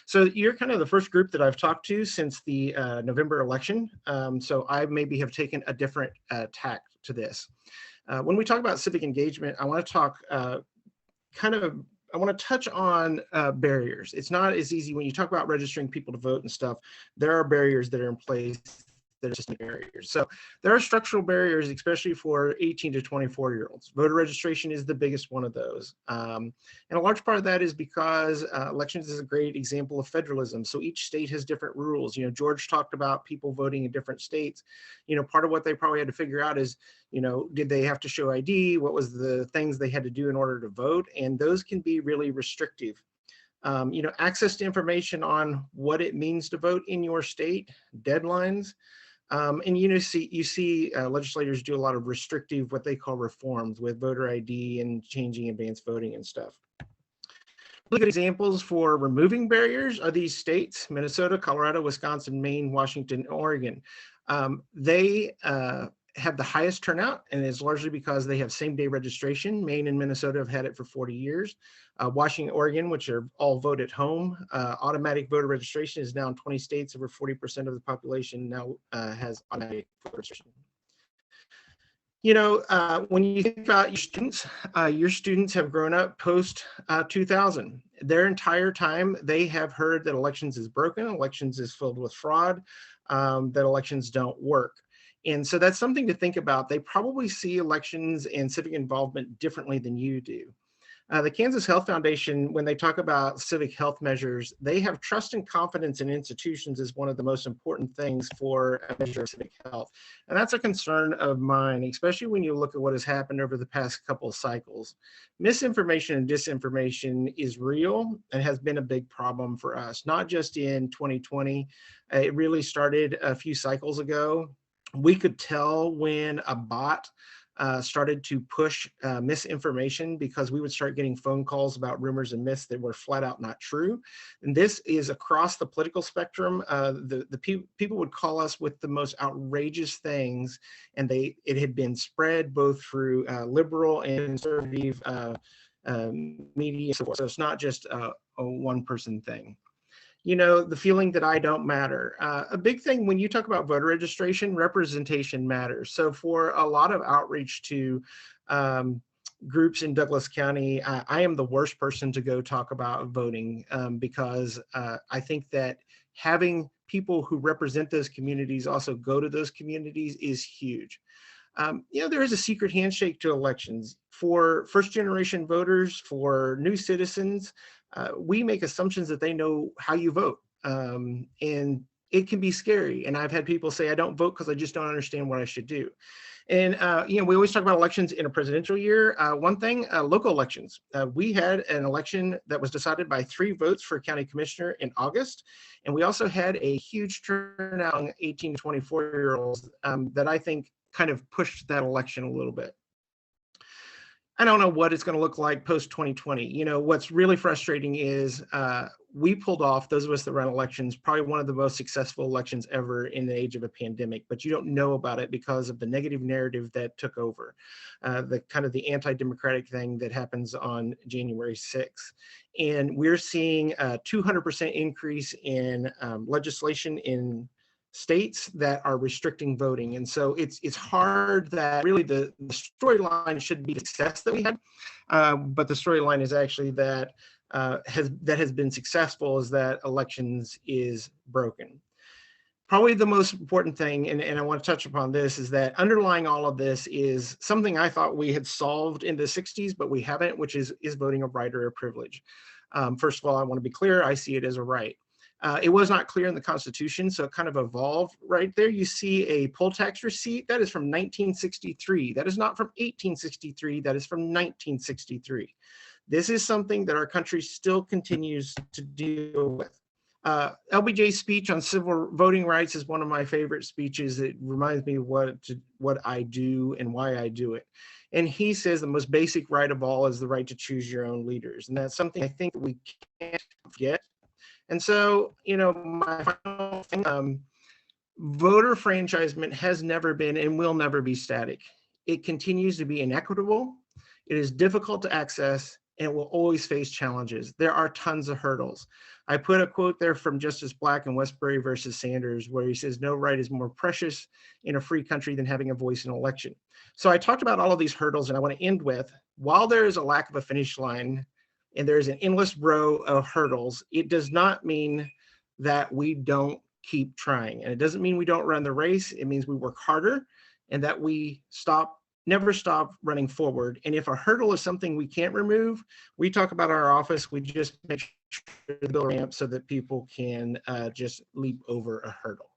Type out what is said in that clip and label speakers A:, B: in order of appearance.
A: So you're kind of the first group that I've talked to since the November election. So I maybe have taken a different tack to this. When we talk about civic engagement, I want to talk I want to touch on barriers. It's not as easy when you talk about registering people to vote and stuff. There are barriers that are in place that are just barriers. So there are structural barriers, especially for 18 to 24-year-olds. Voter registration is the biggest one of those. And a large part of that is because elections is a great example of federalism. So each state has different rules. You know, George talked about people voting in different states. You know, part of what they probably had to figure out is, you know, did they have to show ID? What was the things they had to do in order to vote? And those can be really restrictive. You know, access to information on what it means to vote in your state, deadlines, and you see legislators do a lot of restrictive, what they call reforms with voter ID and changing advanced voting and stuff. Really good examples for removing barriers are these states: Minnesota, Colorado, Wisconsin, Maine, Washington, Oregon. They have the highest turnout, and it's largely because they have same-day registration. Maine and Minnesota have had it for 40 years. Washington, Oregon, which are all vote at home. Automatic voter registration is now in 20 states. Over 40% of the population now has automatic voter registration. You know, when you think about your students have grown up post 2000. Their entire time, they have heard that elections is broken, elections is filled with fraud, that elections don't work. And so that's something to think about. They probably see elections and civic involvement differently than you do. The Kansas Health Foundation, when they talk about civic health measures, they have trust and confidence in institutions as one of the most important things for a measure of civic health. And that's a concern of mine, especially when you look at what has happened over the past couple of cycles. Misinformation and disinformation is real and has been a big problem for us, not just in 2020. It really started a few cycles ago. We could tell when a bot started to push misinformation, because we would start getting phone calls about rumors and myths that were flat out not true. And this is across the political spectrum. People would call us with the most outrageous things, and it had been spread both through liberal and conservative media. So it's not just a one-person thing. You know, the feeling that I don't matter. A big thing when you talk about voter registration, representation matters. So for a lot of outreach to groups in Douglas County, I am the worst person to go talk about voting, because I think that having people who represent those communities also go to those communities is huge. You know, there is a secret handshake to elections. For first-generation voters, for new citizens, we make assumptions that they know how you vote, and it can be scary. And I've had people say, I don't vote because I just don't understand what I should do. And, you know, we always talk about elections in a presidential year. One thing, local elections. We had an election that was decided by 3 votes for county commissioner in August. And we also had a huge turnout on 18 to 24-year-olds that I think kind of pushed that election a little bit. I don't know what it's going to look like post 2020. You know, what's really frustrating is we pulled off, those of us that run elections, probably one of the most successful elections ever in the age of a pandemic, but you don't know about it because of the negative narrative that took over, the kind of the anti-democratic thing that happens on January 6th. And we're seeing a 200% increase in legislation in states that are restricting voting. And so it's hard that really the storyline should be the success that we had, but the storyline is actually that has been successful is that elections is broken. Probably the most important thing, and I want to touch upon this, is that underlying all of this is something I thought we had solved in the 60s, but we haven't, which is voting a right or a privilege. First of all, I want to be clear, I see it as a right. It was not clear in the Constitution, so it kind of evolved. Right there, you see a poll tax receipt. That is from 1963. That is not from 1863. That is from 1963. This is something that our country still continues to deal with. LBJ's speech on civil voting rights is one of my favorite speeches. It reminds me of what I do and why I do it. And he says the most basic right of all is the right to choose your own leaders. And that's something I think we can't forget. And so, you know, my final thing, voter enfranchisement has never been and will never be static. It continues to be inequitable. It is difficult to access, and it will always face challenges. There are tons of hurdles. I put a quote there from Justice Black in Westbury versus Sanders, where he says, "No right is more precious in a free country than having a voice in an election." So I talked about all of these hurdles, and I want to end with, while there is a lack of a finish line and there's an endless row of hurdles, it does not mean that we don't keep trying. And it doesn't mean we don't run the race. It means we work harder and that we never stop running forward. And if a hurdle is something we can't remove, we talk about our office, we just make sure the bill ramp so that people can just leap over a hurdle.